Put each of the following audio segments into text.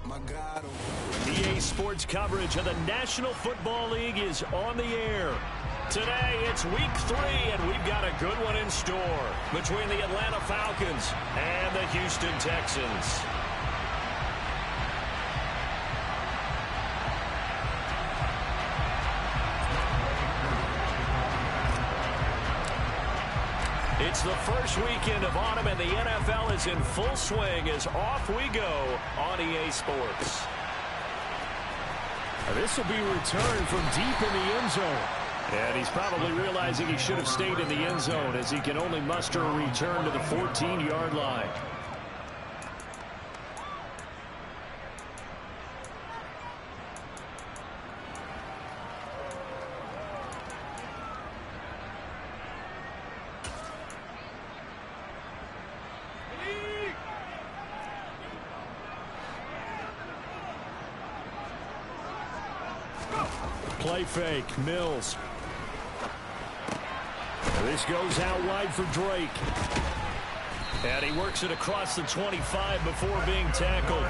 EA Sports coverage of the National Football League is on the air. Today, it's Week 3, and we've got a good one in store between the Atlanta Falcons and the Houston Texans. It's the first weekend of autumn, and the NFL is in full swing as off we go on EA Sports. This will be returned from deep in the end zone. And he's probably realizing he should have stayed in the end zone as he can only muster a return to the 14-yard line. Play fake, Mills. This goes out wide for Drake. And he works it across the 25 before being tackled.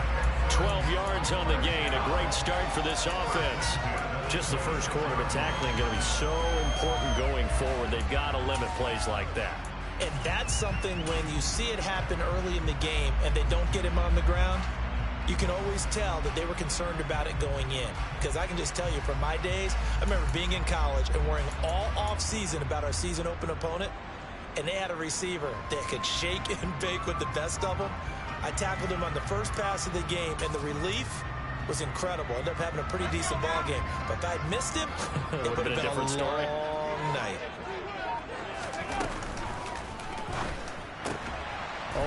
12 yards on the gain. A great start for this offense. Just the first quarter of tackling going to be so important going forward. They've got to limit plays like that. And that's something when you see it happen early in the game and they don't get him on the ground, you can always tell that they were concerned about it going in. Because I can just tell you from my days, I remember being in college and worrying all off-season about our season open opponent, and they had a receiver that could shake and bake with the best of them. I tackled him on the first pass of the game, and the relief was incredible. Ended up having a pretty decent ball game. But if I'd missed him, it would have been a different story. Long night.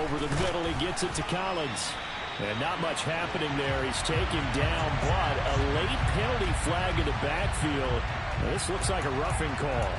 Over the middle, he gets it to Collins. And not much happening there. He's taken down, but a late penalty flag in the backfield. Now, this looks like a roughing call.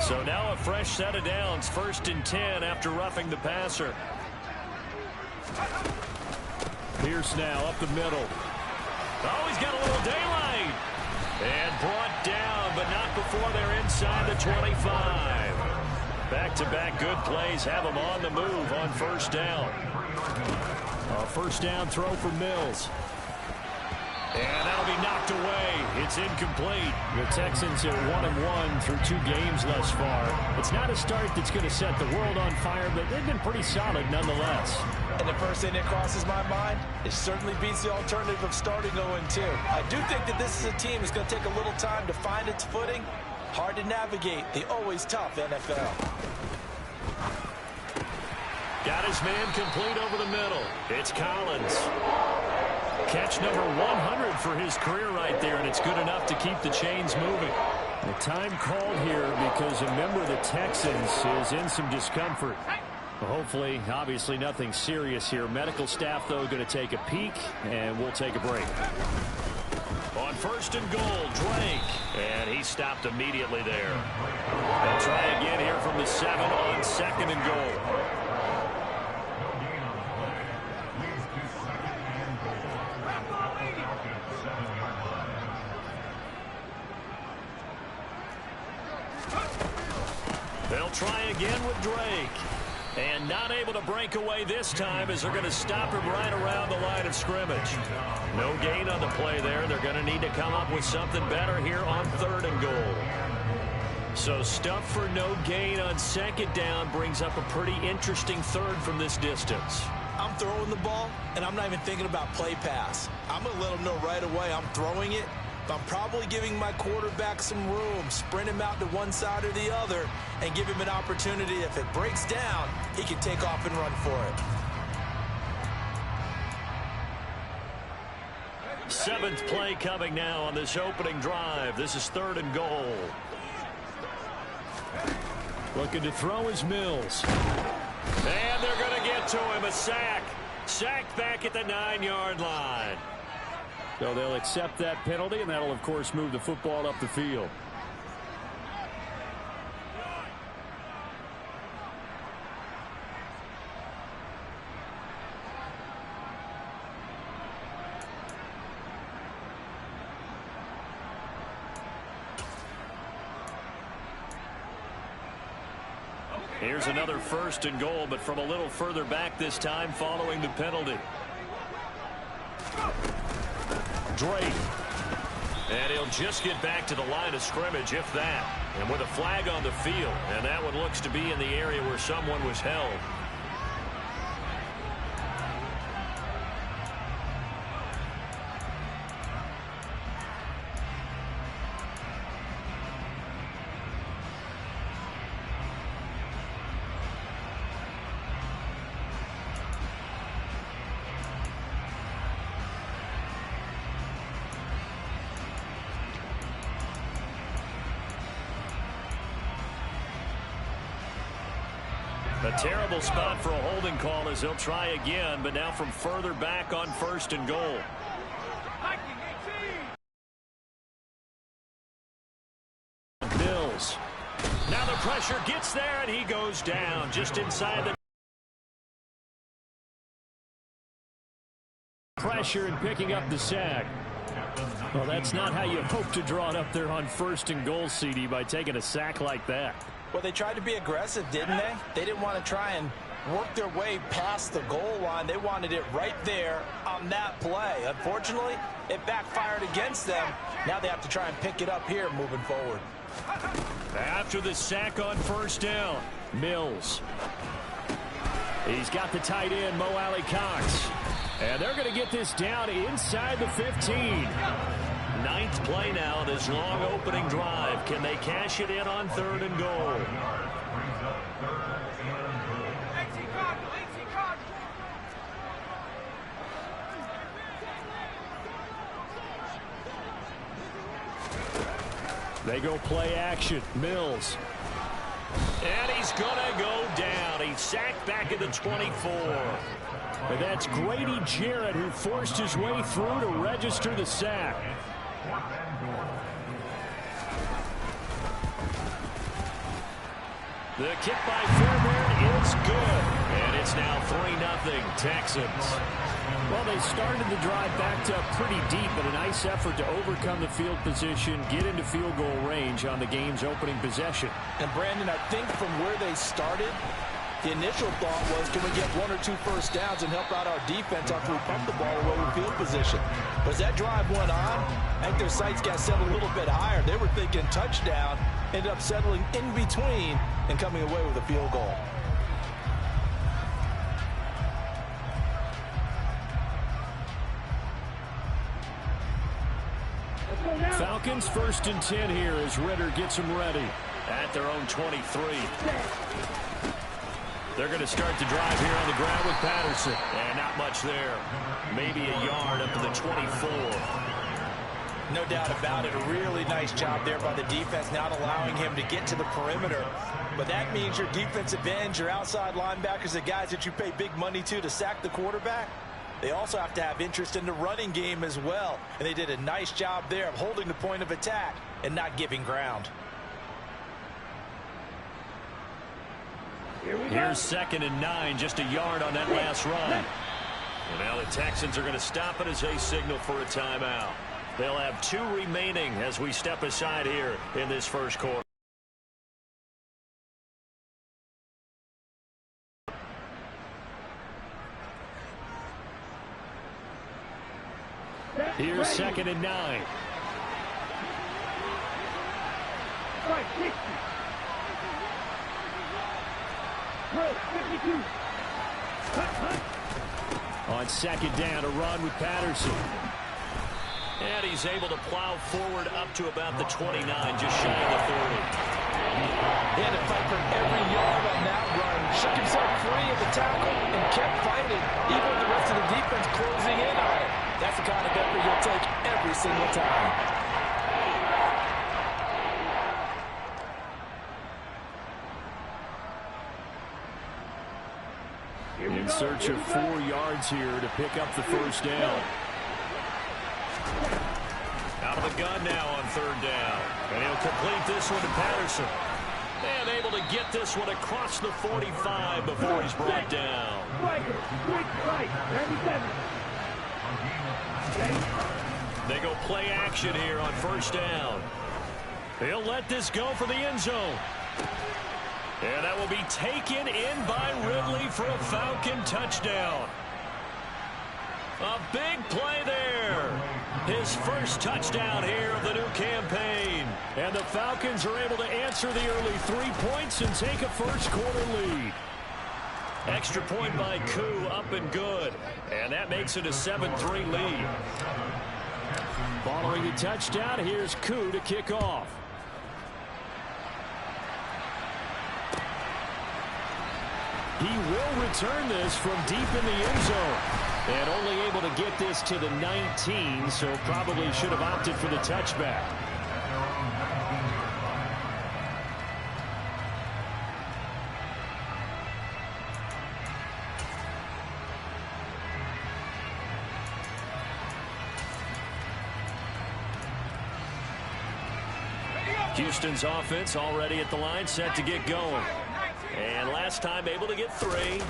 So now a fresh set of downs. 1st and 10 after roughing the passer. Pierce now up the middle. Oh, he's got a little daylight. And brought down, but not before they're inside the 25. Back-to-back good plays have them on the move on 1st down. A 1st down throw for Mills. And that'll be knocked away. It's incomplete. The Texans are 1-1 through 2 games thus far. It's not a start that's going to set the world on fire, but they've been pretty solid nonetheless. And the first thing that crosses my mind, it certainly beats the alternative of starting 0-2. I do think that this is a team that's going to take a little time to find its footing. Hard to navigate the always tough NFL. Got his man complete over the middle. It's Collins. Catch number 100 for his career right there, and it's good enough to keep the chains moving. The time called here because a member of the Texans is in some discomfort. Hopefully, obviously nothing serious here. Medical staff, though, going to take a peek, and we'll take a break. On 1st and goal, Drake. And he stopped immediately there. They'll try again here from the 7 on 2nd and goal. They'll try again with Drake. And not able to break away this time as they're going to stop him right around the line of scrimmage. No gain on the play there. They're going to need to come up with something better here on 3rd and goal. So stuff for no gain on 2nd down brings up a pretty interesting 3rd from this distance. I'm throwing the ball, and I'm not even thinking about play pass. I'm going to let them know right away I'm throwing it. But I'm probably giving my quarterback some room, sprint him out to one side or the other, and give him an opportunity. If it breaks down, he can take off and run for it. 7th play coming now on this opening drive. This is 3rd and goal. Looking to throw is Mills. And they're going to get to him. A sack. Sacked back at the 9-yard line. So they'll accept that penalty, and that'll, of course, move the football up the field. Here's another 1st and goal, but from a little further back this time following the penalty. Drake. And he'll just get back to the line of scrimmage, if that. And with a flag on the field, and that one looks to be in the area where someone was held. A terrible spot for a holding call as he'll try again, but now from further back on 1st and goal. Mills. Now the pressure gets there, and he goes down just inside the pressure and picking up the sack. Well, that's not how you hope to draw it up there on 1st and goal, CD, by taking a sack like that. Well, they tried to be aggressive, didn't they? They didn't want to try and work their way past the goal line. They wanted it right there on that play. Unfortunately, it backfired against them. Now they have to try and pick it up here moving forward. After the sack on 1st down, Mills. He's got the tight end, Mo Alley Cox. And they're going to get this down inside the 15. 9th play now, this long opening drive. Can they cash it in on 3rd and goal? They go play action. Mills. And he's going to go down. He's sacked back at the 24. And that's Grady Jarrett who forced his way through to register the sack. The kick by Fairbairn is good. And it's now 3-0 Texans. Well, they started the drive backed up pretty deep, but a nice effort to overcome the field position, get into field goal range on the game's opening possession. And, Brandon, I think from where they started, the initial thought was, can we get 1 or 2 1st downs and help out our defense after we pump the ball away with field position? But as that drive went on, I think their sights got set a little bit higher. They were thinking touchdown, ended up settling in between and coming away with a field goal. Falcons 1st and 10 here as Ritter gets them ready. At their own 23. They're going to start the drive here on the ground with Patterson. And not much there. Maybe a yard up to the 24. No doubt about it. A really nice job there by the defense, not allowing him to get to the perimeter. But that means your defensive ends, your outside linebackers, the guys that you pay big money to sack the quarterback, they also have to have interest in the running game as well. And they did a nice job there of holding the point of attack and not giving ground. Here's 2nd and 9, just a yard on that last run. And now the Texans are going to stop it as they signal for a timeout. They'll have 2 remaining as we step aside here in this first quarter. Here's 2nd and 9. On 2nd down, a run with Patterson. And he's able to plow forward up to about the 29, just shy of the 30. He had to fight for every yard on that run. Shook himself free of the tackle and kept fighting, even with the rest of the defense closing in on it. That's the kind of effort he'll take every single time. In search of 4 yards here to pick up the 1st down. Out of the gun now on 3rd down. And he'll complete this one to Patterson. And able to get this one across the 45 before he's brought down. They go play action here on 1st down. He'll let this go for the end zone. And that will be taken in by Ridley for a Falcon touchdown. A big play there. His first touchdown here of the new campaign. And the Falcons are able to answer the early 3 points and take a first-quarter lead. Extra point by Koo, up and good. And that makes it a 7-3 lead. Following the touchdown, here's Koo to kick off. He will return this from deep in the end zone. And only able to get this to the 19, so probably should have opted for the touchback. Houston's offense already at the line, set to get going. And last time able to get 3.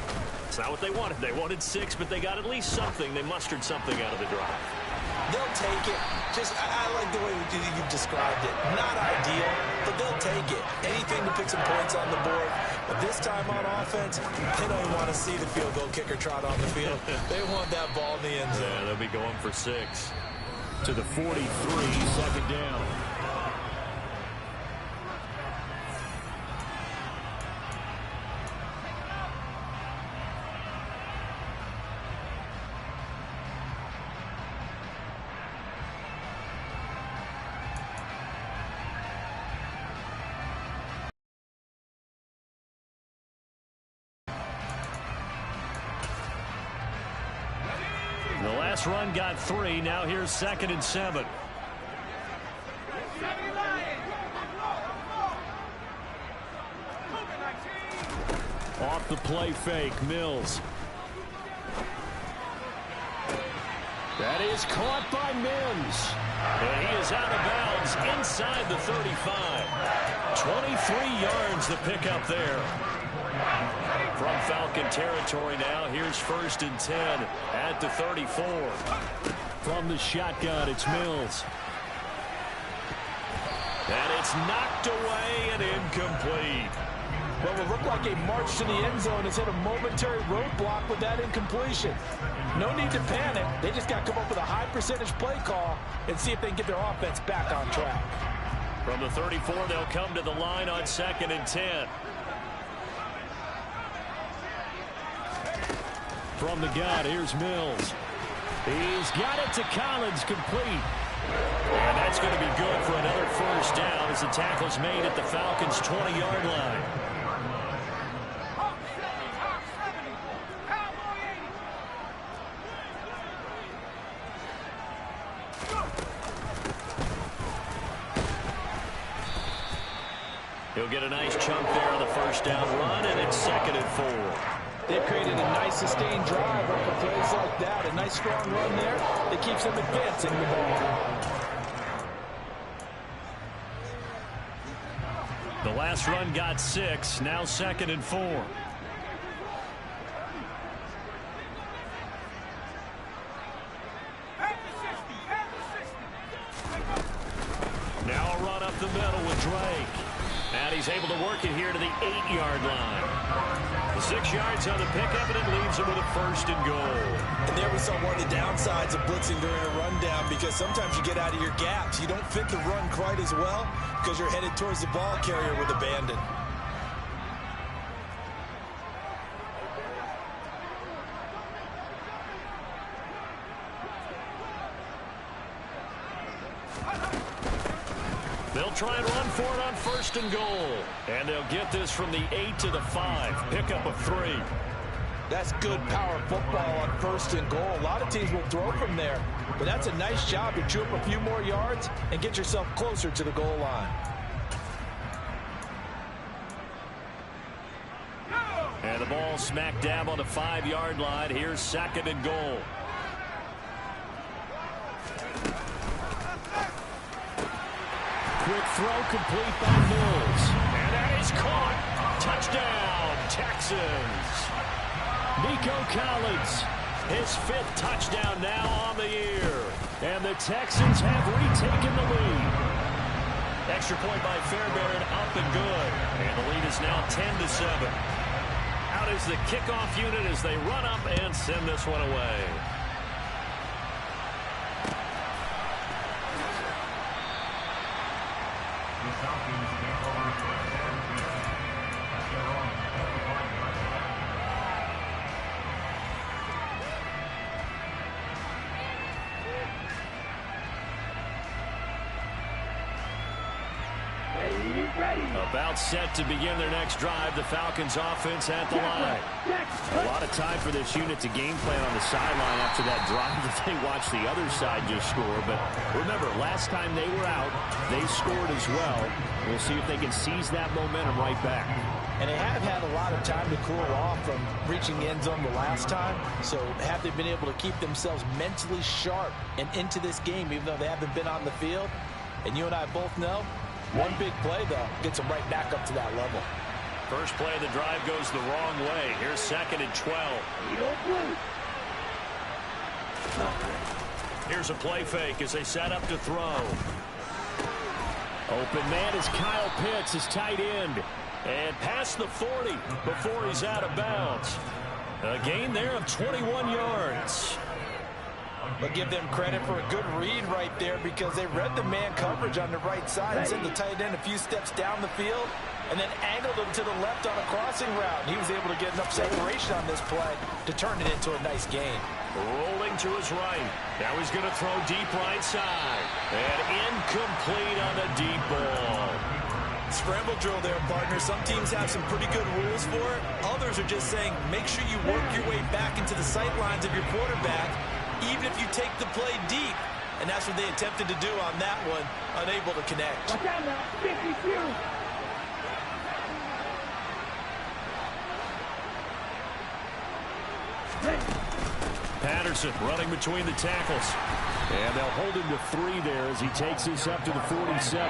It's not what they wanted. They wanted 6, but they got at least something. They mustered something out of the drive. They'll take it. I like the way you described it. Not ideal, but they'll take it. Anything to pick some points on the board. But this time on offense, they don't want to see the field goal kicker trot on the field. They want that ball in the end zone. Yeah, they'll be going for 6. To the 43, second down. The last run got 3. Now here's 2nd and 7. Off the play fake, Mills. That is caught by Mims. And he is out of bounds inside the 35. 23 yards the pickup there. From Falcon territory now, here's 1st and 10 at the 34. From the shotgun, it's Mills. And it's knocked away and incomplete. Well, it looked like a march to the end zone has hit a momentary roadblock with that incompletion. No need to panic. They just got to come up with a high percentage play call and see if they can get their offense back on track. From the 34, they'll come to the line on 2nd and 10. From the gun, here's Mills. He's got it to Collins, complete. And that's going to be good for another first down as the tackle's made at the Falcons' 20-yard line. He'll get a nice chunk there on the first down run, and it's 2nd and 4. They've created a nice sustained drive off of plays like that. A nice strong run there that keeps them advancing the ball. The last run got 6. Now 2nd and 4. Now a run up the middle with Drake. And he's able to work it here to the 8-yard line. 6 yards on the pickup, and it leaves him with a 1st and goal. And there we saw one of the downsides of blitzing during a rundown, because sometimes you get out of your gaps. You don't fit the run quite as well because you're headed towards the ball carrier with abandon. They'll try and run for it on 1st and goal. And they'll get this from the 8 to the 5. Pickup of 3. That's good power football on 1st and goal. A lot of teams will throw from there. But that's a nice job to chew up a few more yards and get yourself closer to the goal line. And the ball smack dab on the 5-yard line. Here's 2nd and goal. Quick throw complete by Mills. And that is caught. Touchdown, Texans. Nico Collins. His 5th touchdown now on the year. And the Texans have retaken the lead. Extra point by Fairbairn, up and good. And the lead is now 10-7. Out is the kickoff unit as they run up and send this one away. About set to begin their next drive. The Falcons offense at the line. A lot of time for this unit to game plan on the sideline after that drive that they watched the other side just score. But remember, last time they were out, they scored as well. We'll see if they can seize that momentum right back. And they have had a lot of time to cool off from reaching the end zone the last time. So have they been able to keep themselves mentally sharp and into this game, even though they haven't been on the field? And you and I both know, one big play, though, gets them right back up to that level. First play of the drive goes the wrong way. Here's 2nd and 12. Here's a play fake as they set up to throw. Open man is Kyle Pitts, his tight end. And past the 40 before he's out of bounds. A gain there of 21 yards. But give them credit for a good read right there because they read the man coverage on the right side and sent the tight end a few steps down the field and then angled him to the left on a crossing route. He was able to get enough separation on this play to turn it into a nice gain. Rolling to his right. Now he's going to throw deep right side. And incomplete on the deep ball. Scramble drill there, partner. Some teams have some pretty good rules for it. Others are just saying make sure you work your way back into the sight lines of your quarterback even if you take the play deep. And that's what they attempted to do on that one, unable to connect. Watch out now, 52. Patterson running between the tackles. And they'll hold him to 3 there as he takes this up to the 47. 7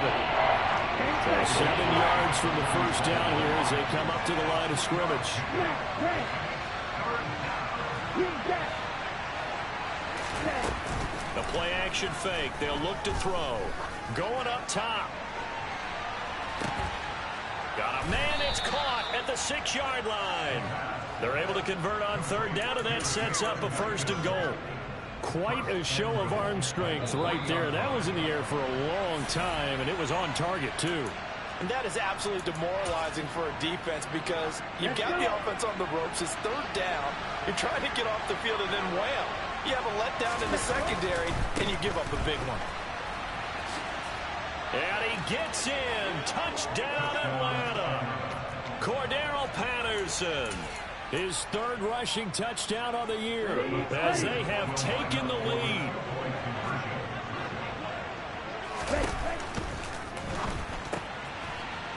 yards from the first down here as they come up to the line of scrimmage. The play action fake. They'll look to throw. Going up top. Got a man. It's caught at the 6-yard line. They're able to convert on 3rd down, and that sets up a 1st and goal. Quite a show of arm strength right there. That was in the air for a long time, and it was on target, too. And that is absolutely demoralizing for a defense because you've got the offense on the ropes. It's 3rd down. You're trying to get off the field, and then wham. You have a letdown in the secondary, and you give up a big one. And he gets in. Touchdown, Atlanta. Cordero Patterson. His 3rd rushing touchdown of the year as they have taken the lead.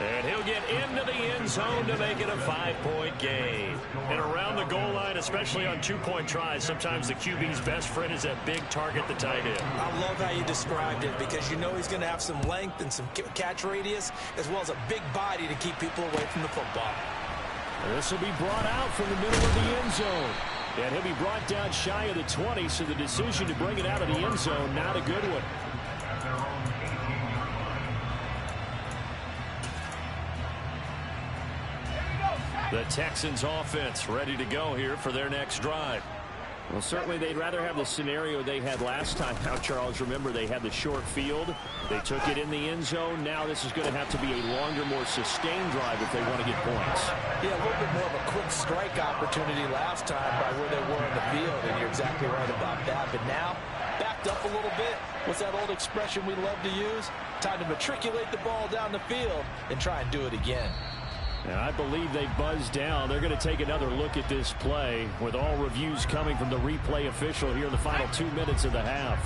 And he'll get into the end zone to make it a 5-point gain. And around the goal line, especially on 2-point tries, sometimes the QB's best friend is that big target, the tight end. I love how you described it because you know he's going to have some length and some catch radius as well as a big body to keep people away from the football. This will be brought out from the middle of the end zone. And he'll be brought down shy of the 20, so the decision to bring it out of the end zone, not a good one. The Texans offense ready to go here for their next drive. Well, certainly they'd rather have the scenario they had last time out, Charles. Remember, they had the short field. They took it in the end zone. Now this is going to have to be a longer, more sustained drive if they want to get points. Yeah, a little bit more of a quick strike opportunity last time by where they were in the field, and you're exactly right about that. But now, backed up a little bit. What's that old expression we love to use? Time to matriculate the ball down the field and try and do it again. And I believe they buzzed down. They're going to take another look at this play with all reviews coming from the replay official here in the final 2 minutes of the half.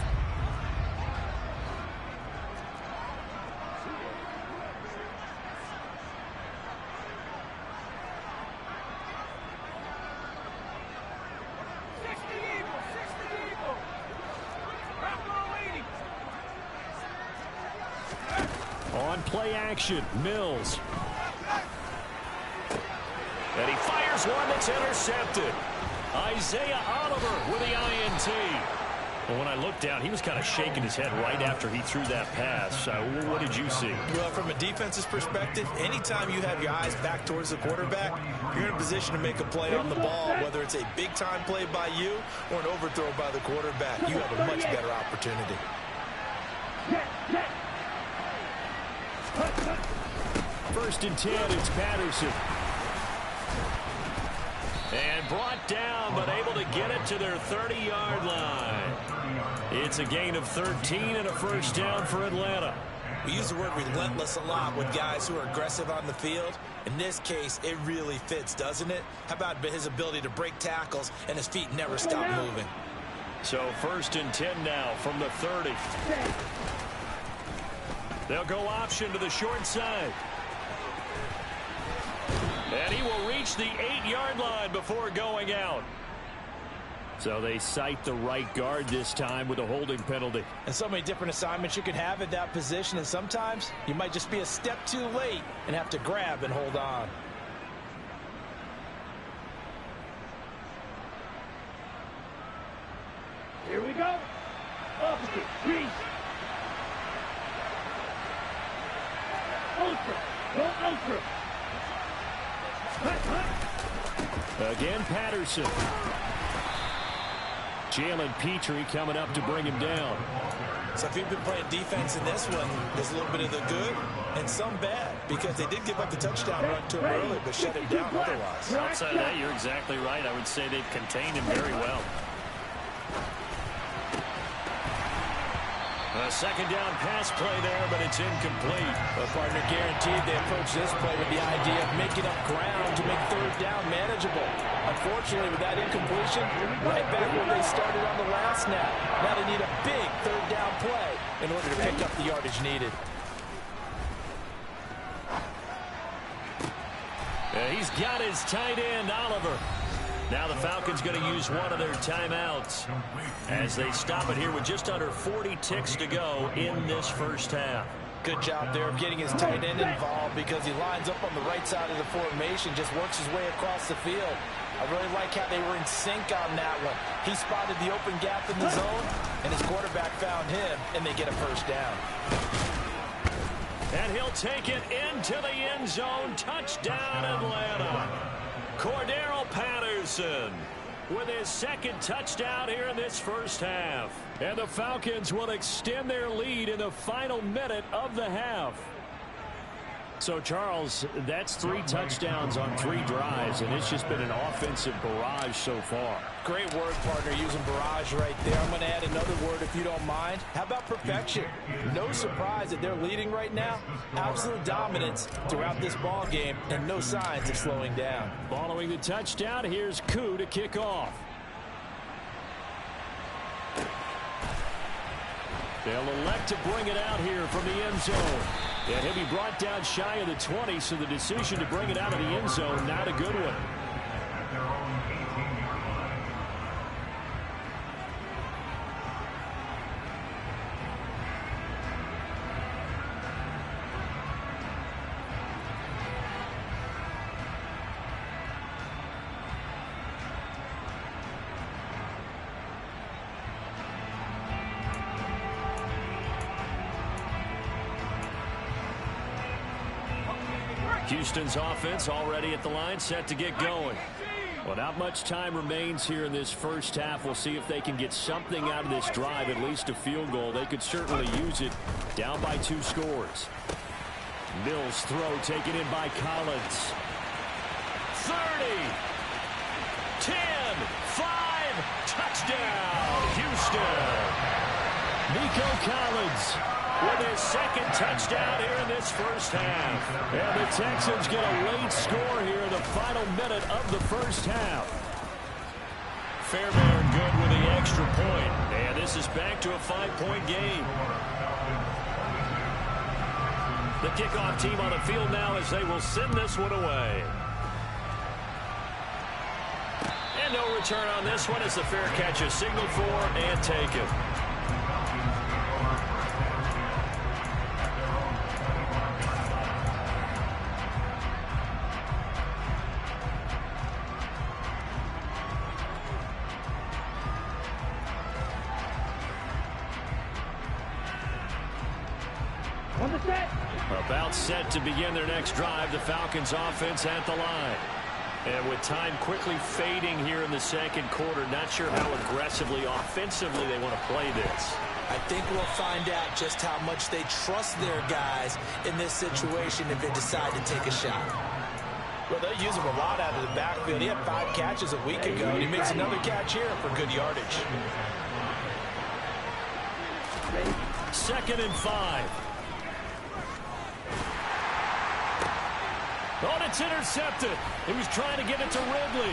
On play action, Mills. And he fires one that's intercepted. Isaiah Oliver with the INT. Well, when I looked down, he was kind of shaking his head right after he threw that pass. What did you see? Well, from a defense's perspective, anytime you have your eyes back towards the quarterback, you're in a position to make a play on the ball, whether it's a big-time play by you or an overthrow by the quarterback. You have a much better opportunity. First and 10, it's Patterson. And brought down, but able to get it to their 30-yard line. It's a gain of 13 and a first down for Atlanta. We use the word relentless a lot with guys who are aggressive on the field. In this case, it really fits, doesn't it? How about his ability to break tackles and his feet never stop moving? So first and 10 now from the 30. They'll go option to the short side. And he will reach the 8-yard line before going out. So they cite the right guard this time with a holding penalty. And so many different assignments you can have at that position, and sometimes you might just be a step too late and have to grab and hold on. Here we go. Opposite, crease. Ultra, go ultra. Again, Patterson. Jalen Petrie coming up to bring him down. So if you've been playing defense in this one, there's a little bit of the good and some bad, because they did give up the touchdown run to him early, but shut him down otherwise. Outside of that, you're exactly right. I would say they've contained him very well. A second down pass play there, but it's incomplete. Well, partner, guaranteed they approach this play with the idea of making up ground to make third down manageable. Unfortunately, with that incompletion, right back where they started on the last snap. Now they need a big third down play in order to pick up the yardage needed. He's got his tight end, Oliver. Now the Falcons going to use one of their timeouts as they stop it here with just under 40 ticks to go in this first half. Good job there of getting his tight end involved, because he lines up on the right side of the formation, just works his way across the field. I really like how they were in sync on that one. He spotted the open gap in the zone, and his quarterback found him, and they get a first down. And he'll take it into the end zone. Touchdown, Atlanta. Cordero Patterson with his second touchdown here in this first half. And the Falcons will extend their lead in the final minute of the half. So, Charles, that's 3 touchdowns on 3 drives, and it's just been an offensive barrage so far. Great word, partner, using barrage right there. I'm going to add another word if you don't mind. How about perfection? No surprise that they're leading right now. Absolute dominance throughout this ball game, and no signs of slowing down. Following the touchdown, here's Koo to kick off. They'll elect to bring it out here from the end zone. And he'll be brought down shy of the 20, so the decision to bring it out of the end zone, not a good one. Houston's offense already at the line, set to get going. Well, not much time remains here in this first half. We'll see if they can get something out of this drive, at least a field goal. They could certainly use it, down by 2 scores. Mills' throw taken in by Collins. 30, 10, 5, touchdown, Houston. Nico Collins with his second touchdown here in this first half. And the Texans get a late score here in the final minute of the first half. Fairbairn good with the extra point. And this is back to a 5-point game. The kickoff team on the field now as they will send this one away. And no return on this one as the fair catch is signaled for and taken. On the set. About set to begin their next drive. The Falcons offense at the line. And with time quickly fading here in the second quarter, not sure how aggressively, offensively they want to play this. I think we'll find out just how much they trust their guys in this situation if they decide to take a shot. Well, they use him a lot out of the backfield. He had 5 catches a week ago, and he makes another catch here for good yardage. 2nd and 5. Oh, it's intercepted. He was trying to get it to Ridley.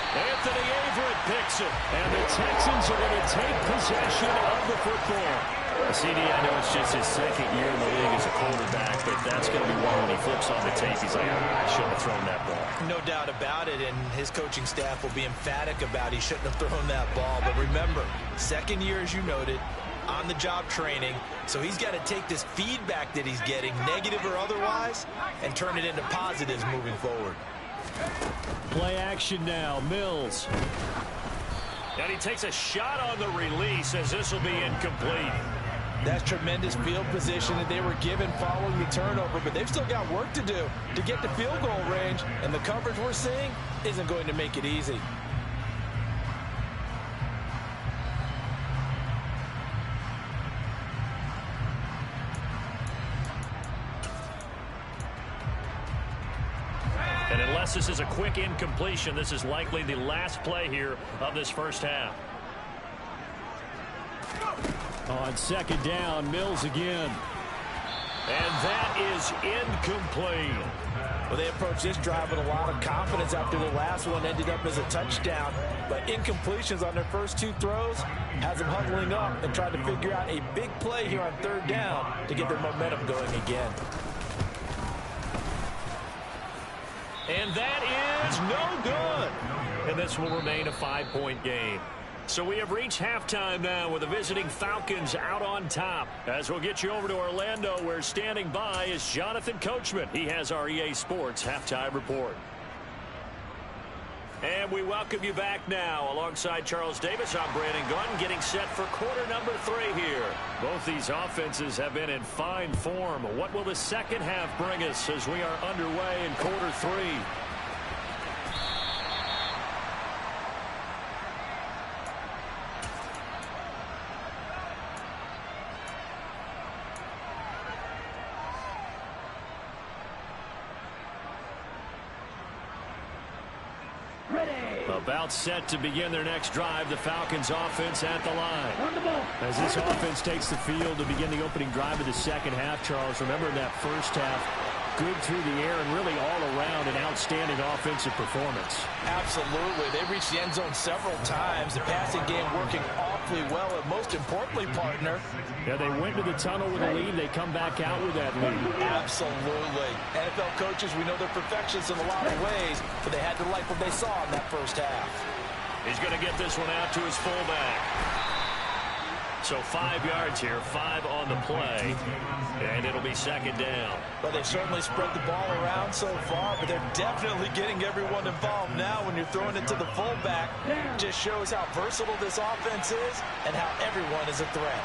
Anthony Averett picks it. And the Texans are going to take possession of the football. CD, I know it's just his 2nd year in the league as a quarterback, but that's going to be one when he flips on the tape. He's like, I shouldn't have thrown that ball. No doubt about it, and his coaching staff will be emphatic about he shouldn't have thrown that ball. But remember, 2nd year, as you noted, on-the-job training, so he's got to take this feedback that he's getting, negative or otherwise, and turn it into positives moving forward. Play action now, Mills. And he takes a shot on the release as this will be incomplete. That's tremendous field position that they were given following the turnover, but they've still got work to do to get to field goal range, and the coverage we're seeing isn't going to make it easy. And unless this is a quick incompletion, this is likely the last play here of this first half. On 2nd down, Mills again. And that is incomplete. Well, they approached this drive with a lot of confidence after the last one ended up as a touchdown. But incompletions on their first 2 throws has them huddling up and trying to figure out a big play here on 3rd down to get their momentum going again. And that is no good. And this will remain a 5-point game. So we have reached halftime now with the visiting Falcons out on top. As we'll get you over to Orlando, where standing by is Jonathan Coachman. He has our EA Sports halftime report. And we welcome you back now. Alongside Charles Davis, I'm Brandon Gunn, getting set for quarter number 3 here. Both these offenses have been in fine form. What will the second half bring us as we are underway in quarter 3? About set to begin their next drive. The Falcons offense at the line. On the ball. As this offense takes the field to begin the opening drive of the second half, Charles, remember in that first half, good through the air and really all around an outstanding offensive performance. Absolutely. They reached the end zone several times. The passing game working awfully well. And most importantly, partner, Yeah, they went to the tunnel with a lead. They come back out with that lead. absolutely. NFL coaches, we know they're perfectionists in a lot of ways, but they had to like what they saw in that first half. He's going to get this one out to his fullback. So 5 yards here, 5 on the play, and it'll be 2nd down. Well, they've certainly spread the ball around so far, but they're definitely getting everyone involved now when you're throwing it to the fullback. Just shows how versatile this offense is and how everyone is a threat.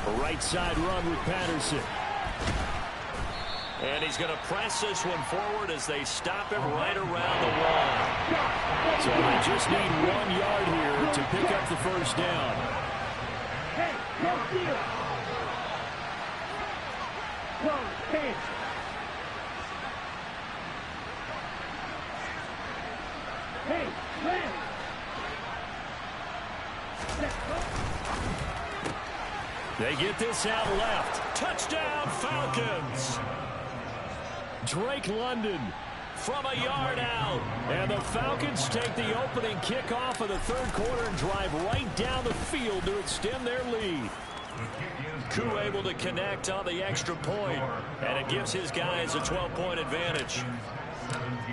A right side run with Patterson. And he's going to press this one forward as they stop him right around the line. So they just need 1 yard here to pick up the first down. Hey, no deal. Close, hands. Hey, man. They get this out left. Touchdown, Falcons. Drake London From a yard out. And the Falcons take the opening kickoff of the third quarter and drive right down the field to extend their lead. Koo able to connect on the extra point, and it gives his guys a 12-point advantage.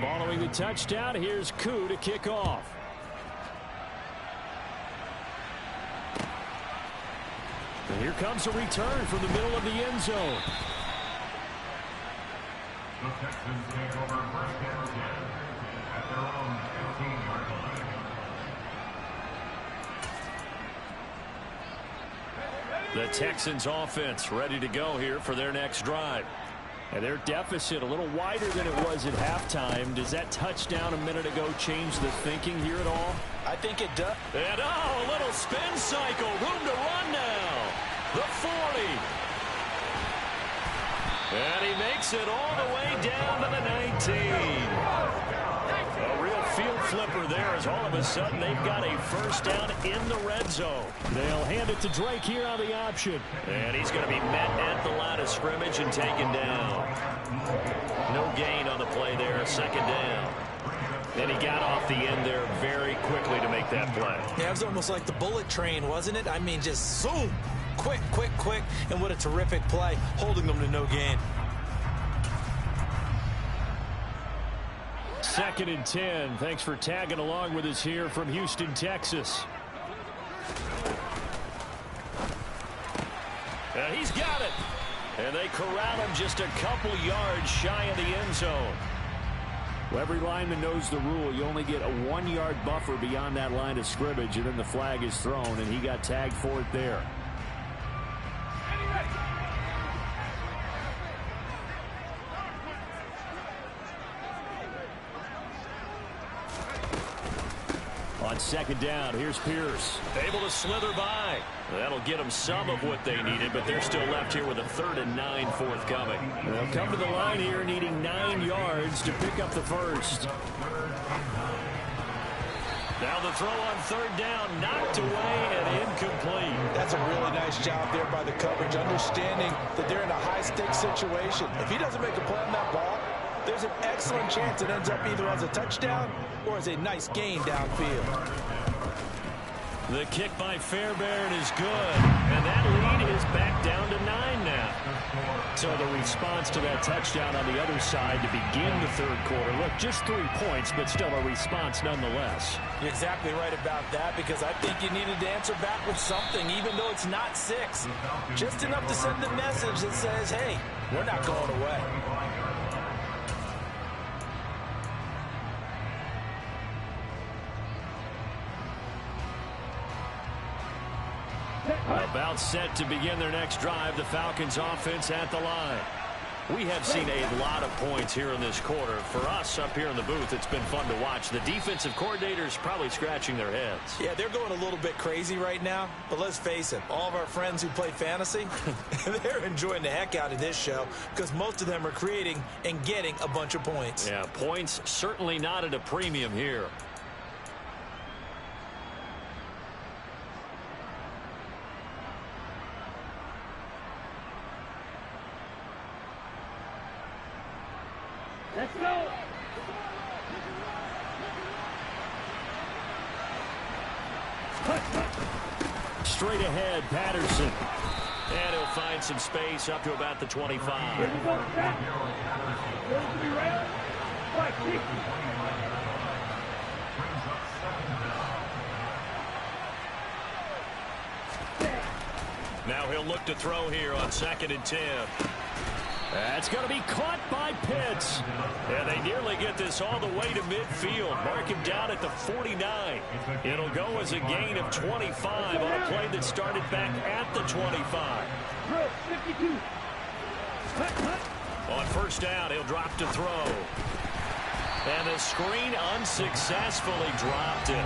Following the touchdown, here's Koo to kick off. And here comes a return from the middle of the end zone. The Texans take over first and 10 at their own 15-yard line. The Texans offense ready to go here for their next drive. And their deficit a little wider than it was at halftime. Does that touchdown a minute ago change the thinking here at all? I think it does. And a little spin cycle. Room to run now. The 40. And he makes it all the way down to the 19. A real field flipper there as all of a sudden they've got a first down in the red zone. They'll hand it to Drake here on the option. And he's going to be met at the line of scrimmage and taken down. No gain on the play there, second down. And he got off the end there very quickly to make that play. Yeah, it was almost like the bullet train, wasn't it? I mean, just zoom. Quick, quick, quick. And what a terrific play, holding them to no gain. 2nd and 10. Thanks for tagging along with us here from Houston, Texas. He's got it. And they corral him just a couple yards shy of the end zone. Well, every lineman knows the rule. You only get a 1-yard buffer beyond that line of scrimmage, and then the flag is thrown, and he got tagged for it there. On 2nd down, here's Pierce. Able to slither by. That'll get them some of what they needed, but they're still left here with a 3rd and 9 forthcoming. They'll come to the line here needing 9 yards to pick up the first. Now the throw on 3rd down, knocked away and incomplete. That's a really nice job there by the coverage, understanding that they're in a high-stakes situation. If he doesn't make a play on that ball, there's an excellent chance it ends up either as a touchdown or as a nice gain downfield. The kick by Fairbairn is good, and that lead is back down to 9 now. So the response to that touchdown on the other side to begin the 3rd quarter. Look, just 3 points, but still a response nonetheless. You're exactly right about that, because I think you needed to answer back with something, even though it's not 6. Just enough to send the message that says, hey, we're not going away. About set to begin their next drive, the Falcons offense at the line. We have seen a lot of points here in this quarter. For us up here in the booth, it's been fun to watch. The defensive coordinators probably scratching their heads. Yeah, they're going a little bit crazy right now, but let's face it, all of our friends who play fantasy, they're enjoying the heck out of this show because most of them are creating and getting a bunch of points. Yeah, points certainly not at a premium here. Let's go. Straight ahead, Patterson. And he'll find some space up to about the 25. Here we go, back. Going to be right. Right, kick. Now he'll look to throw here on 2nd and 10. That's going to be caught by Pitts. And they nearly get this all the way to midfield. Mark him down at the 49. It'll go as a gain of 25 on a play that started back at the 25. 52. On 1st down, he'll drop to throw. And the screen unsuccessfully dropped it.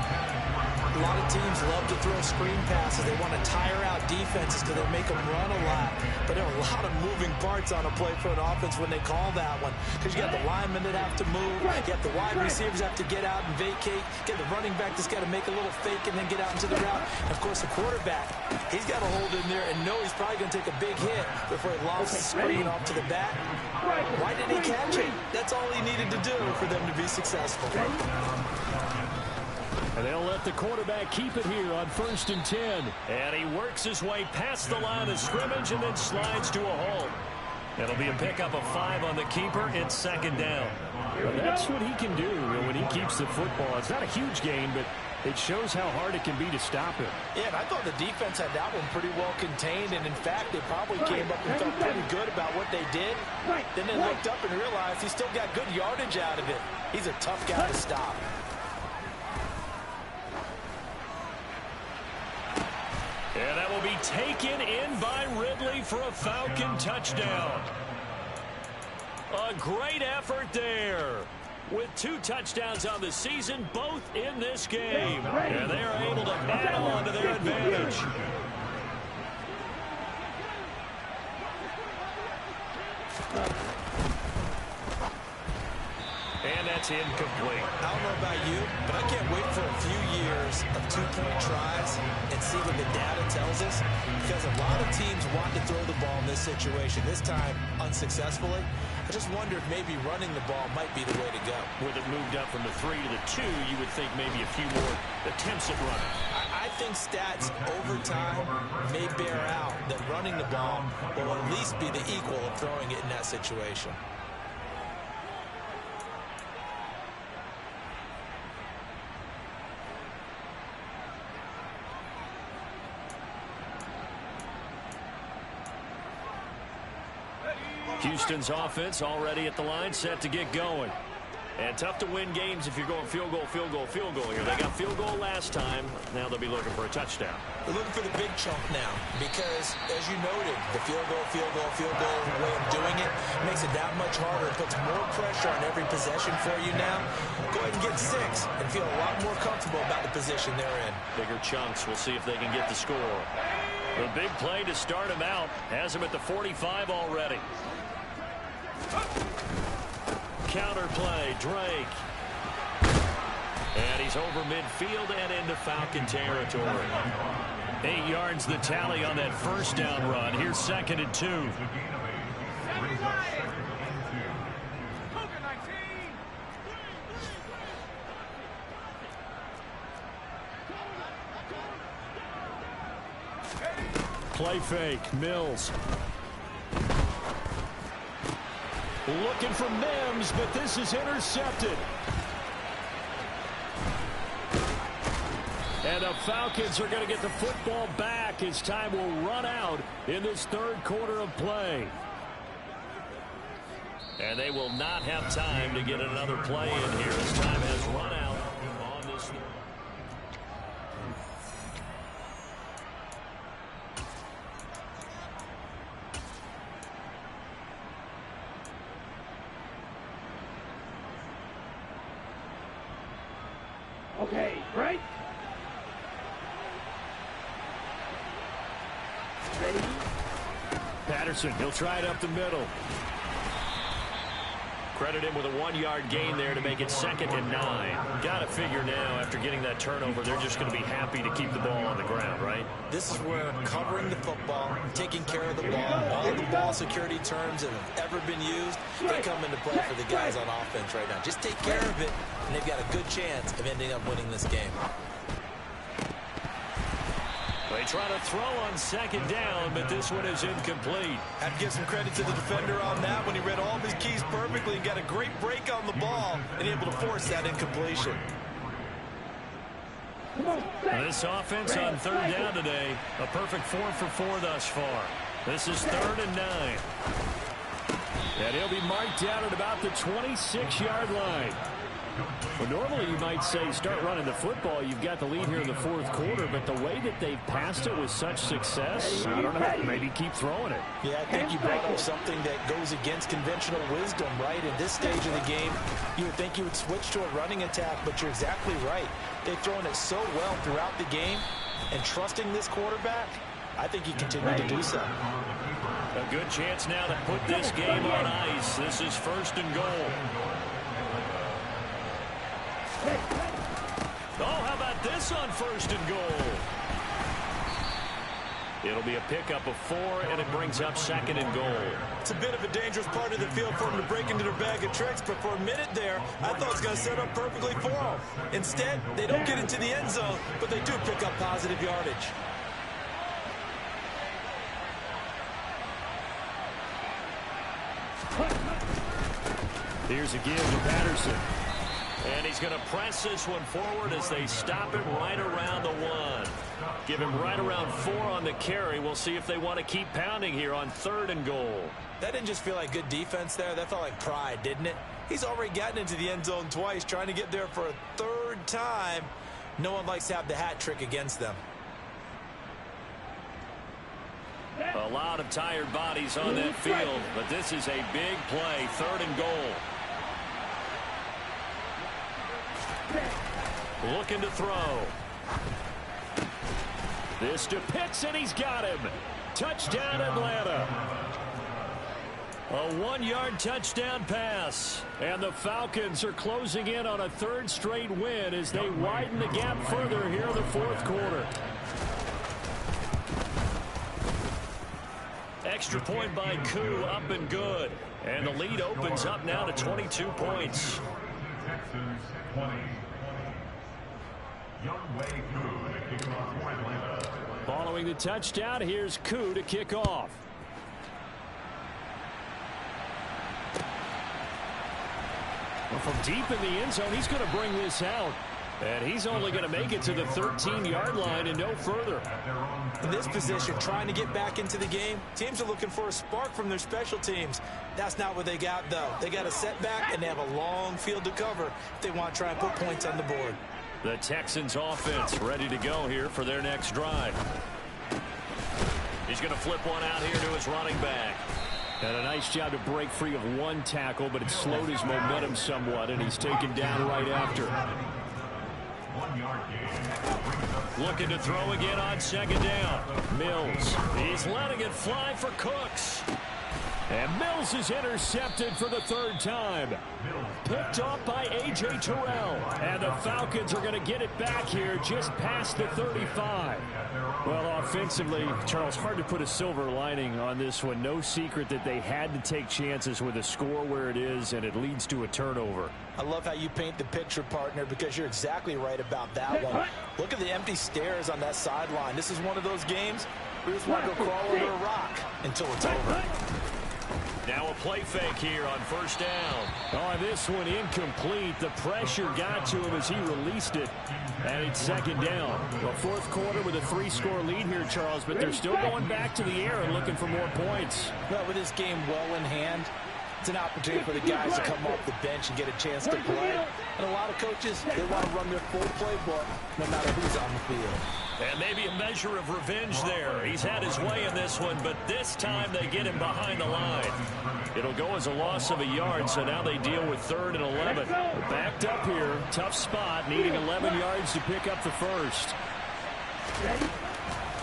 A lot of teams love to throw screen passes. They want to tire out defenses because they make them run a lot. But there are a lot of moving parts on a play for an offense when they call that one. Because you got the linemen that have to move. You got the wide receivers have to get out and vacate. You got the running back that's got to make a little fake and then get out into the route. And, of course, the quarterback, he's got to hold in there and know he's probably going to take a big hit before he lobs the screen off to the back. Why did he catch it? That's all he needed to do for them to be successful. And they'll let the quarterback keep it here on 1st and 10. And he works his way past the line of scrimmage and then slides to a hole. It'll be a pickup of 5 on the keeper. It's 2nd down. Well, that's what he can do when he keeps the football. It's not a huge gain, but it shows how hard it can be to stop him. Yeah, and I thought the defense had that one pretty well contained, and in fact, they probably came up and felt pretty good about what they did. Then they looked up and realized he still got good yardage out of it. He's a tough guy to stop. And that will be taken in by Ridley for a Falcon touchdown. A great effort there. With 2 touchdowns on the season, both in this game. And they are able to add on to their advantage. And that's incomplete. I don't know about you, but I can't wait for a few years of 2-point tries and see what the data tells us, because a lot of teams want to throw the ball in this situation, this time unsuccessfully. I just wonder if maybe running the ball might be the way to go. With it moved up from the 3 to the 2, you would think maybe a few more attempts at running. I think stats over time may bear out that running the ball will at least be the equal of throwing it in that situation. Houston's offense already at the line, set to get going. And tough to win games if you're going field goal, field goal, field goal here. They got field goal last time. Now they'll be looking for a touchdown. They're looking for the big chunk now because, as you noted, the field goal, way of doing it makes it that much harder. It puts more pressure on every possession for you now. Go ahead and get 6 and feel a lot more comfortable about the position they're in. Bigger chunks. We'll see if they can get the score. The big play to start him out has him at the 45 already. Counter play, Drake. And he's over midfield and into Falcon territory. 8 yards the tally on that first down run. Here's 2nd and 2. Play fake, Mills. Looking for Mims, but this is intercepted. And the Falcons are going to get the football back as time will run out in this 3rd quarter of play. And they will not have time to get another play in here as time has run out on this. Okay, right? Ready? Patterson, he'll try it up the middle. Credit him with a 1-yard gain there to make it 2nd and 9. Got to figure now, after getting that turnover, they're just going to be happy to keep the ball on the ground, right? This is where covering the football, taking care of the ball, all of the ball security terms that have ever been used, they come into play for the guys on offense right now. Just take care of it, and they've got a good chance of ending up winning this game. They try to throw on 2nd down, but this one is incomplete. Have to give some credit to the defender on that when he read all of his keys perfectly and got a great break on the ball and able to force that incompletion. This offense on 3rd down today, a perfect 4 for 4 thus far. This is 3rd and 9. And he'll be marked down at about the 26-yard line. Well, normally you might say start running the football. You've got the lead here in the 4th quarter, but the way that they've passed it with such success, I don't know, maybe keep throwing it. Yeah, I think you brought up something that goes against conventional wisdom, right? In this stage of the game, you would think you would switch to a running attack, but you're exactly right. They've thrown it so well throughout the game, and trusting this quarterback, I think he continued to do so. A good chance now to put this game on ice. This is 1st and goal. Oh, how about this on 1st and goal? It'll be a pickup of 4, and it brings up 2nd and goal. It's a bit of a dangerous part of the field for them to break into their bag of tricks, but for a minute there, I thought it was going to set up perfectly for them. Instead, they don't get into the end zone, but they do pick up positive yardage. Here's a give to Patterson. And he's going to press this one forward as they stop him right around the 1. Give him right around 4 on the carry. We'll see if they want to keep pounding here on 3rd and goal. That didn't just feel like good defense there. That felt like pride, didn't it? He's already gotten into the end zone twice, trying to get there for a 3rd time. No one likes to have the hat trick against them. A lot of tired bodies on that field, but this is a big play, 3rd and goal. Looking to throw. This to Pitts, and he's got him. Touchdown, Atlanta. A 1-yard touchdown pass. And the Falcons are closing in on a 3rd straight win as they widen the gap further here in the 4th quarter. Extra point by Koo, up and good. And the lead opens up now to 22 points. Texans 20. Following the touchdown, here's Koo to kick off. Well, from deep in the end zone, he's going to bring this out. And he's only going to make it to the 13-yard line and no further. In this position, trying to get back into the game, teams are looking for a spark from their special teams. That's not what they got, though. They got a setback, and they have a long field to cover if they want to try and put points on the board. The Texans offense ready to go here for their next drive. He's going to flip one out here to his running back. And a nice job to break free of one tackle, but it slowed his momentum somewhat, and he's taken down right after. Looking to throw again on 2nd down. Mills. He's letting it fly for Cooks. And Mills is intercepted for the 3rd time. Picked off by A.J. Terrell. And the Falcons are going to get it back here just past the 35. Well, offensively, Charles, hard to put a silver lining on this one. No secret that they had to take chances with a score where it is, and it leads to a turnover. I love how you paint the picture, partner, because you're exactly right about that one. Look at the empty stares on that sideline. This is one of those games where you just want to go crawl over a rock until it's over. Now a play fake here on 1st down. Oh, this one incomplete. The pressure got to him as he released it. And it's 2nd down. Well, 4th quarter with a 3-score lead here, Charles, but they're still going back to the air and looking for more points. Well, with this game well in hand, it's an opportunity for the guys to come off the bench and get a chance to play. And a lot of coaches, they want to run their full playbook no matter who's on the field. And maybe a measure of revenge there. He's had his way in this one, but this time they get him behind the line. It'll go as a loss of a yard, so now they deal with 3rd and 11. Backed up here, tough spot, needing 11 yards to pick up the first.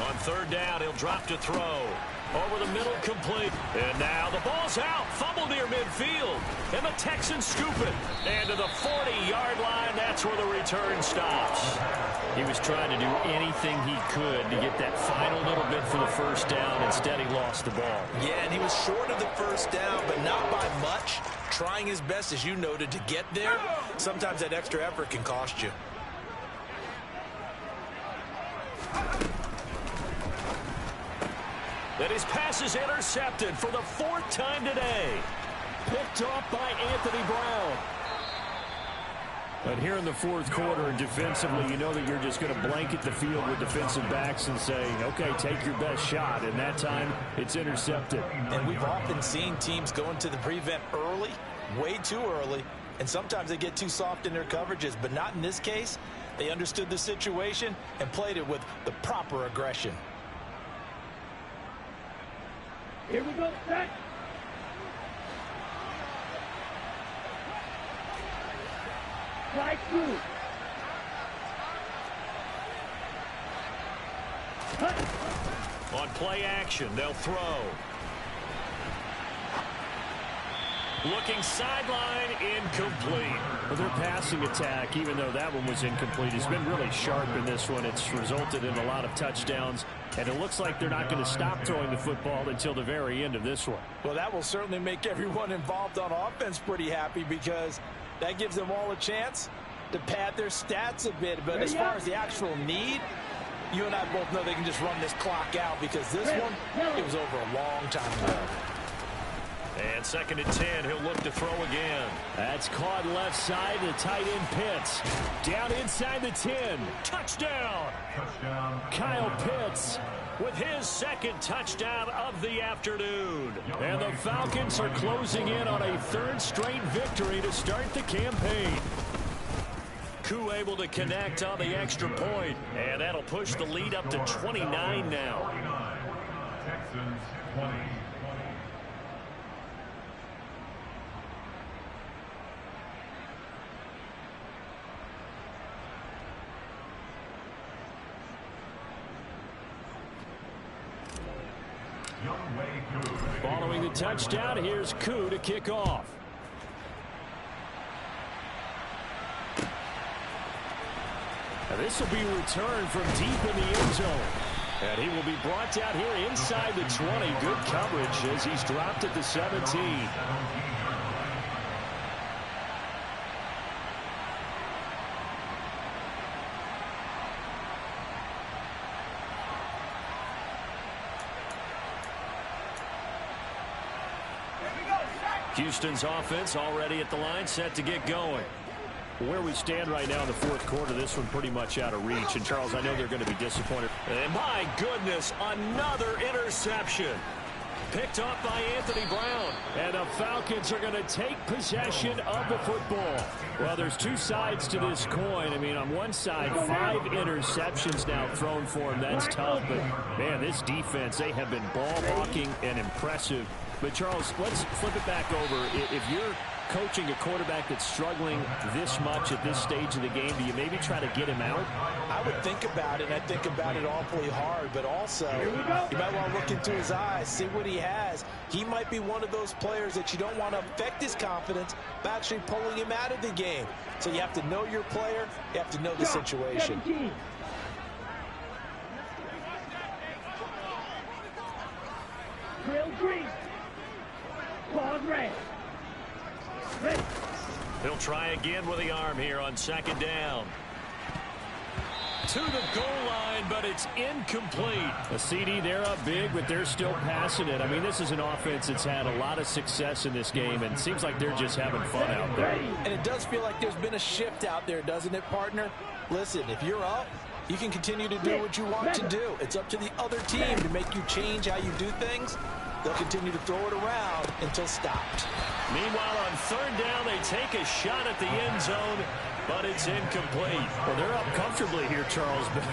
On 3rd down, he'll drop to throw. Over the middle, complete. And now the ball's out. Fumble near midfield. And the Texans scoop it. And to the 40-yard line, that's where the return stops. He was trying to do anything he could to get that final little bit for the 1st down. Instead, he lost the ball. Yeah, and he was short of the 1st down, but not by much. Trying his best, as you noted, to get there. Sometimes that extra effort can cost you. And his pass is intercepted for the 4th time today. Picked off by Anthony Brown. But here in the 4th quarter, defensively, you know that you're just going to blanket the field with defensive backs and say, okay, take your best shot. And that time, it's intercepted. And we've often seen teams go into the prevent early, way too early, and sometimes they get too soft in their coverages, but not in this case. They understood the situation and played it with the proper aggression. Here we go, set. Strike 2. On play action, they'll throw. Looking sideline, incomplete. Well, their passing attack, even though that one was incomplete, has been really sharp in this one. It's resulted in a lot of touchdowns, and it looks like they're not going to stop throwing the football until the very end of this one. Well, that will certainly make everyone involved on offense pretty happy, because that gives them all a chance to pad their stats a bit. But as far as the actual need, you and I both know they can just run this clock out, because this one, it was over a long time ago. And 2nd and 10, he'll look to throw again. That's caught left side, the tight end Pitts. Down inside the 10. Touchdown! Kyle Pitts With his 2nd touchdown of the afternoon. And the Falcons are closing in on a 3rd straight victory to start the campaign. Koo able to connect on the extra point. And that'll push the lead up to 29 now. Following the touchdown, here's Koo to kick off. Now this will be returned from deep in the end zone. And he will be brought down here inside the 20. Good coverage as he's dropped at the 17. Houston's offense already at the line, set to get going. Where we stand right now in the fourth quarter, this one pretty much out of reach. And, Charles, I know they're going to be disappointed. And, my goodness, another interception. Picked off by Anthony Brown. And the Falcons are going to take possession of the football. Well, there's two sides to this coin. I mean, on one side, 5 interceptions now thrown for him. That's tough. But, man, this defense, they have been ball hawking and impressive. But, Charles, let's flip it back over. If you're coaching a quarterback that's struggling this much at this stage of the game, do you maybe try to get him out? I would think about it, and I think about it awfully hard, but also you might want to look into his eyes, see what he has. He might be one of those players that you don't want to affect his confidence by actually pulling him out of the game. So you have to know your player, you have to know the situation. Drill green. Pause red. He'll try again with the arm here on second down. To the goal line, but it's incomplete. A CD, they're up big, but they're still passing it. I mean, this is an offense that's had a lot of success in this game, and it seems like they're just having fun out there. And it does feel like there's been a shift out there, doesn't it, partner? Listen, if you're up, you can continue to do what you want to do. It's up to the other team to make you change how you do things. They'll continue to throw it around until stopped. Meanwhile, on third down, they take a shot at the end zone, but it's incomplete. Well, they're up comfortably here, Charles, but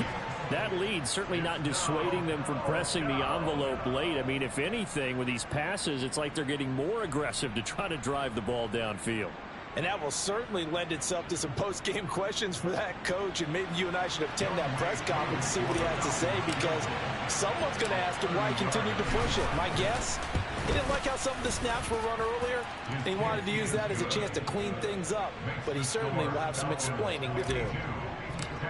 that lead certainly not dissuading them from pressing the envelope late. I mean, if anything, with these passes, it's like they're getting more aggressive to try to drive the ball downfield. And that will certainly lend itself to some post-game questions for that coach, and maybe you and I should attend that press conference and see what he has to say, because someone's going to ask him why he continued to push it. My guess, he didn't like how some of the snaps were run earlier, and he wanted to use that as a chance to clean things up, but he certainly will have some explaining to do.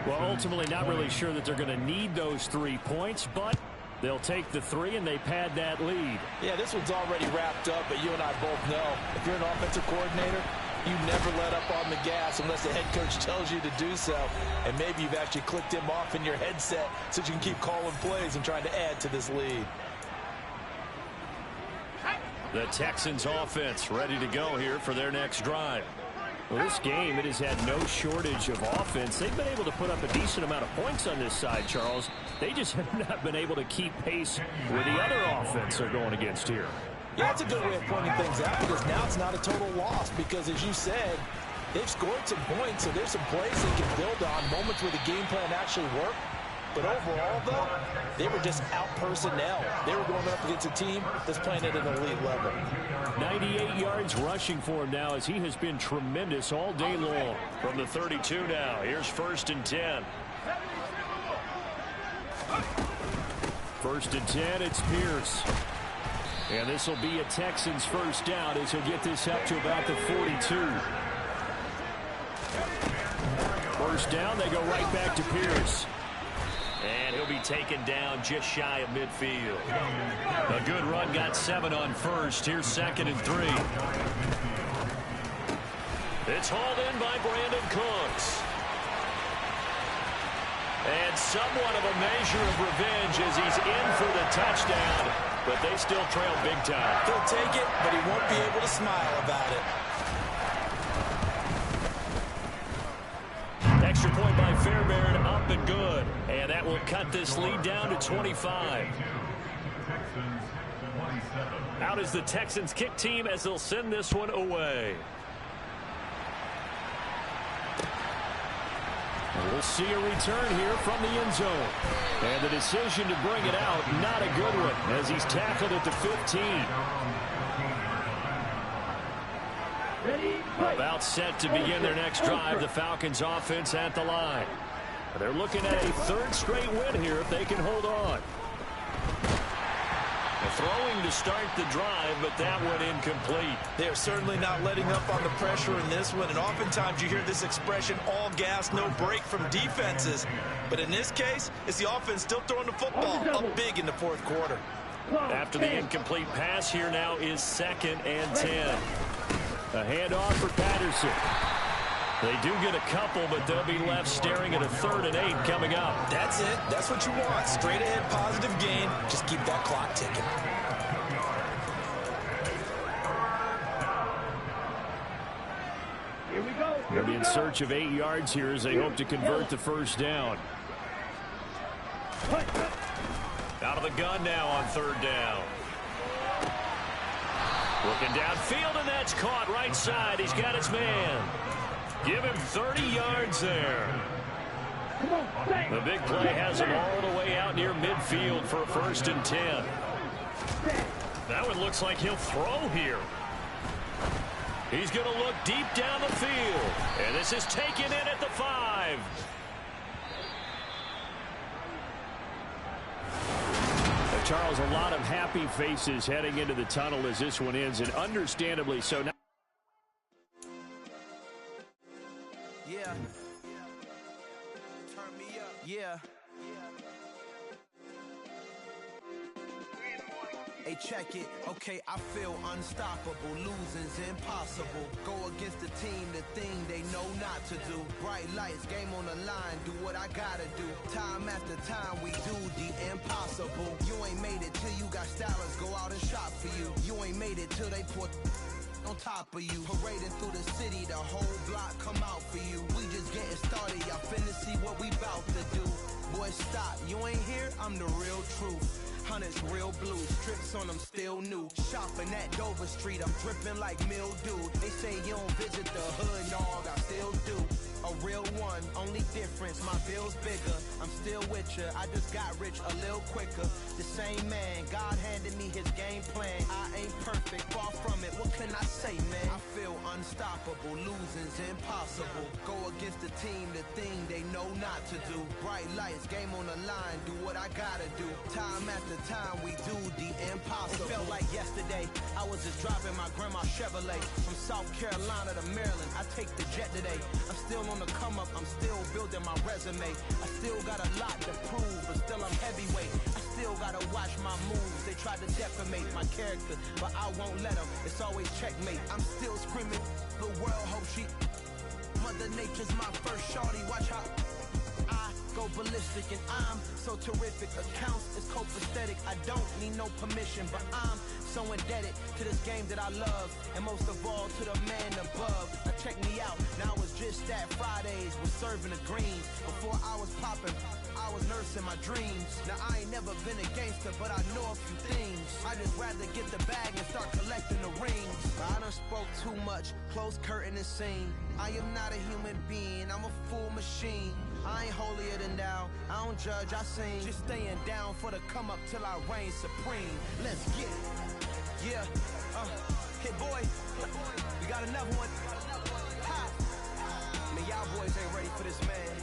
Well, ultimately not really sure that they're going to need those 3 points, but they'll take the 3 and they pad that lead. Yeah, this one's already wrapped up, but you and I both know if you're an offensive coordinator, you never let up on the gas unless the head coach tells you to do so. And maybe you've actually clicked him off in your headset so you can keep calling plays and trying to add to this lead. The Texans offense ready to go here for their next drive. Well, this game, it has had no shortage of offense. They've been able to put up a decent amount of points on this side, Charles. They just have not been able to keep pace with the other offense they're going against here. Yeah, that's a good way of pointing things out, because now it's not a total loss, because as you said, they've scored some points, so there's some plays they can build on, moments where the game plan actually worked. But overall, though, they were just out personnel. They were going up against a team that's playing at an elite level. 98 yards rushing for him now, as he has been tremendous all day long. From the 32 now, here's 1st and 10. 1st and 10, it's Pierce. And this will be a Texans first down as he'll get this up to about the 42. First down, they go right back to Pierce. And he'll be taken down just shy of midfield. A good run, got 7 on first. Here's 2nd and 3. It's hauled in by Brandon Cooks. And somewhat of a measure of revenge as he's in for the touchdown, but they still trail big time. He'll take it, but he won't be able to smile about it. Extra point by Fairbairn, up and good. And that will cut this lead down to 25. Out is the Texans kick team as they'll send this one away. We'll see a return here from the end zone. And the decision to bring it out, not a good one, as he's tackled at the 15. About set to begin their next drive, the Falcons offense at the line. They're looking at a 3rd straight win here if they can hold on. throwing to start the drive, but that one incomplete. They're certainly not letting up on the pressure in this one, and oftentimes you hear this expression, all gas, no break from defenses. But in this case, it's the offense still throwing the football up big in the fourth quarter. After the incomplete pass, here now is 2nd and 10. A handoff for Patterson. They do get a couple, but they'll be left staring at a 3rd and 8 coming up. That's it. That's what you want. Straight ahead, positive gain. Just keep that clock ticking. Here we go. They'll be in search of 8 yards here as they hope to convert the first down. Out of the gun now on 3rd down. Looking downfield, and that's caught right side. He's got his man. Give him 30 yards there. The big play has him all the way out near midfield for a 1st and 10. That one looks like he'll throw here. He's going to look deep down the field. And this is taken in at the 5. Charles, a lot of happy faces heading into the tunnel as this one ends, and understandably so. Now yeah. Turn me up. Yeah. Hey, check it. Okay, I feel unstoppable. Losing's impossible. Go against the team, the thing they know not to do. Bright lights, game on the line. Do what I gotta do. Time after time, we do the impossible. You ain't made it till you got stylers. Go out and shop for you. You ain't made it till they put on top of you. Parading through the city, the whole block come out for you. We just getting started. Y'all finna see what we bout to do. Boy, stop. You ain't here? I'm the real truth. Hunters real blue, strips on them still new. Shopping at Dover Street, I'm dripping like mildew. They say you don't visit the hood, dog, I still do. A real one, only difference, my bill's bigger. I'm still with ya, I just got rich a little quicker. The same man, God handed me his game plan. I ain't perfect, far from it, what can I say, man? I feel unstoppable, losing's impossible. Go against the team, the thing they know not to do. Bright lights, game on the line, do what I gotta do. Time after time, we do the impossible. It felt like yesterday, I was just driving my grandma's Chevrolet from South Carolina to Maryland. I take the jet today. I'm still on the come up, I'm still building my resume. I still got a lot to prove, but still I'm heavyweight. I still gotta watch my moves. They tried to defamate my character, but I won't let them. It's always checkmate. I'm still screaming, the world hope she. Mother Nature's my first shorty. Watch how I go ballistic, and I'm so terrific. Accounts is copacetic. I don't need no permission, but I'm so indebted to this game that I love, and most of all to the man above. Now check me out. Now it's just that Fridays was serving the greens. Before I was popping, I was nursing my dreams. Now I ain't never been a gangster, but I know a few things. I just rather get the bag and start collecting the rings. I done spoke too much. Close curtain and scene. I am not a human being. I'm a full machine. I ain't holier than thou. I don't judge, I sing. Just staying down for the come up till I reign supreme. Let's get it. Yeah. Hey boy, we got another one. Ha. Man, y'all boys ain't ready for this, man.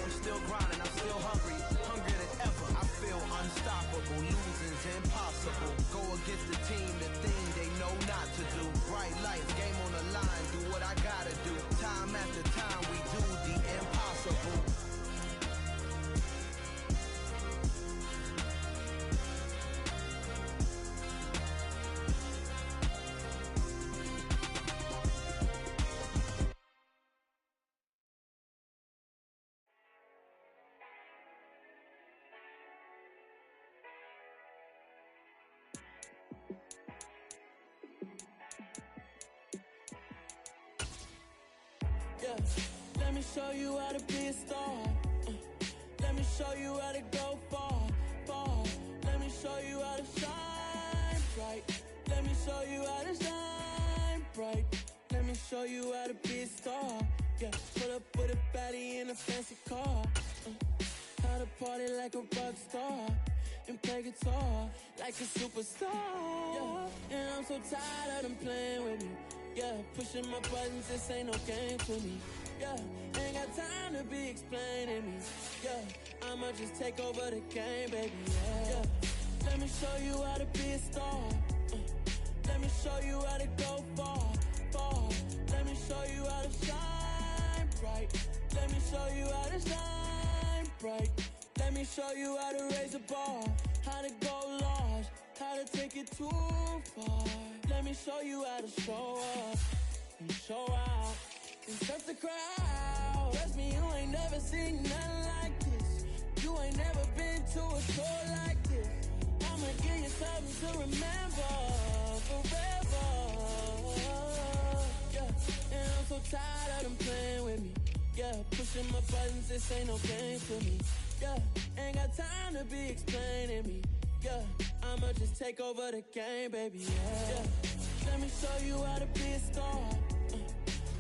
I'm still grinding, I'm still hungry. Hungrier than ever. I feel unstoppable. Losing's impossible. Go against the team, the thing they know not to do. Bright lights, game on the line. Do what I gotta do. Time after time, we do the impossible. Yeah, let me show you how to be a star. Let me show you how to go far, far. Let me show you how to shine bright. Let me show you how to shine bright. Let me show you how to be a star. Yeah, put up with a baddie in a fancy car. How to party like a rock star and play guitar like a superstar. Yeah, and I'm so tired of them playing with me. Yeah, pushing my buttons, this ain't no game to me. Yeah, ain't got time to be explaining me. Yeah, I'ma just take over the game, baby. Yeah, Let me show you how to be a star. Let me show you how to go far, far. Let me show you how to shine bright. Let me show you how to shine bright. Let me show you how to raise a bar, how to go large, how to take it too far. Let me show you how to show up and show out and touch the crowd. Trust me, you ain't never seen nothing like this. You ain't never been to a show like this. I'ma give you something to remember forever. Yeah, and I'm so tired of them playing with me. Yeah, pushing my buttons, this ain't no game to me. Yeah, ain't got time to be explaining me. Yeah, I'ma just take over the game, baby. Yeah. Let me show you how to be a star.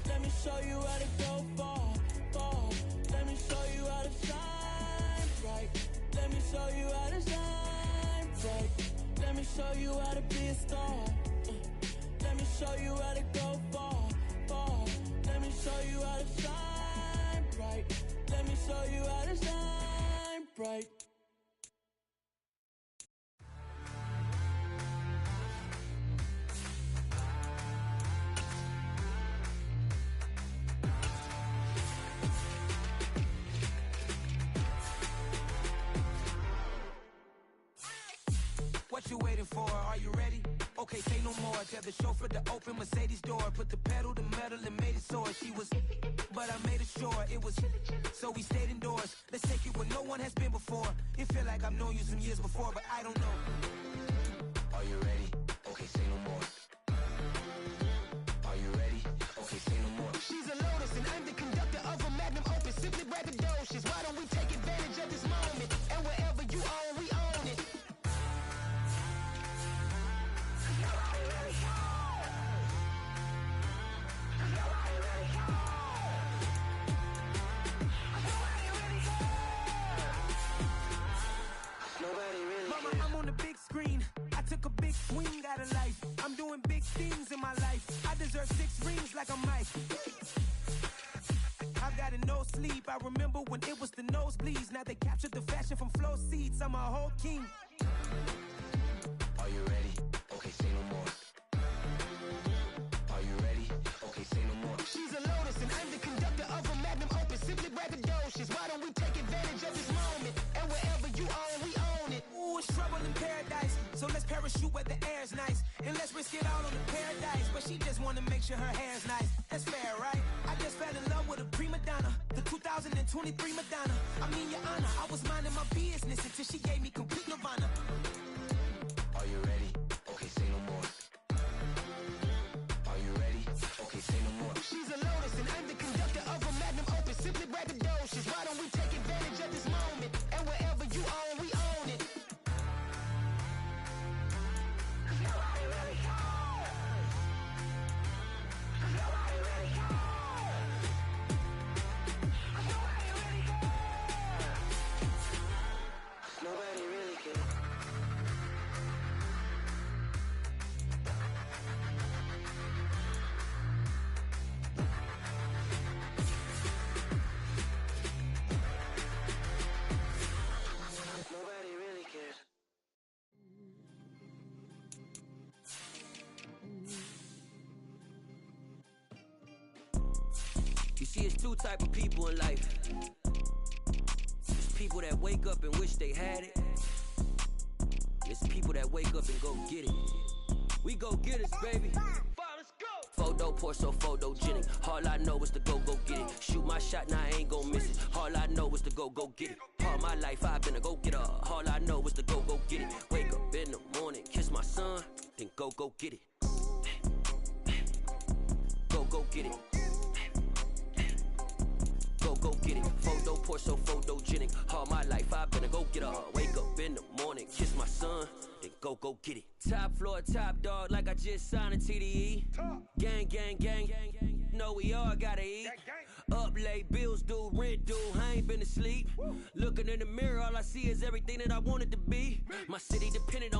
Let me show you how to go far, far. Let me show you how to shine bright. Let me show you how to shine bright. Let me show you how to be a star. Let me show you how to go far, far. Let me show you how to shine bright. Let me show you how to shine bright. What you waiting for? Are you ready? Okay, say no more. Tell the chauffeur to open Mercedes door. Put the pedal to metal and made it soar. She was, but I made it sure it was. So we stayed indoors. Let's take it where no one has been before. It feel like I've known you some years before, but I don't know. Are you ready? Okay, say no more. Are you ready? Okay, say no more. She's a Lotus and I'm the conductor of a magnum opus. Simply braggadocious. Why don't we take advantage of this moment? And wherever you own, we own it. Mama, I'm on the big screen. I took a big swing out of life. I'm doing big things in my life. I deserve 6 rings like I'm Mike. I've got a no sleep. I remember when it was the nosebleeds. Now they captured the fashion from flow seats. I'm a whole king. Are you ready? Okay, say no more. Are you ready? Okay, say no more. She's a Lotus and I'm the conductor of a magnum opus. Simply braggadocious. Why don't we take advantage of this moment? And wherever you own, we own it. Ooh, it's trouble in paradise. So let's parachute where the air's nice. And let's risk it all on the paradise. But she just wanna make sure her hair's nice. That's fair, right? I just fell in love with a prima donna. The 2023 Madonna. I mean, your honor, I was minding my business until she gave me complete nirvana. Are you ready? Okay, say no more. Are you ready? Okay, say no more. She's a Lotus and I'm the conductor of a magnum opus. Simply braggadocious. Why don't we take advantage of this moment? And wherever you own, we own it. Nobody really cares. Nobody really cares. Nobody really cares. Nobody really cares. Nobody really cares. You see, it's 2 type of people in life. It's people that wake up and wish they had it. It's people that wake up and go get it. We go get it, baby. Photo pour so photogenic. All I know is to go get it. Shoot my shot, now I ain't gon' miss it. All I know is to go get it. All my life I've been a go getter. All I know is to go get it. Wake up in the morning, kiss my son, then go get it. Go get it. Go get it. Photo pour so photogenic. All my life I've been a go getter. Wake up in the morning, kiss my son, then go get it. Top floor, top dog, like I just signed a TDE. Gang, gang, gang, gang, gang. Know we all gotta eat. Up late, bills due, rent due, I ain't been asleep. Looking in the mirror, all I see is everything that I wanted to be. My city dependent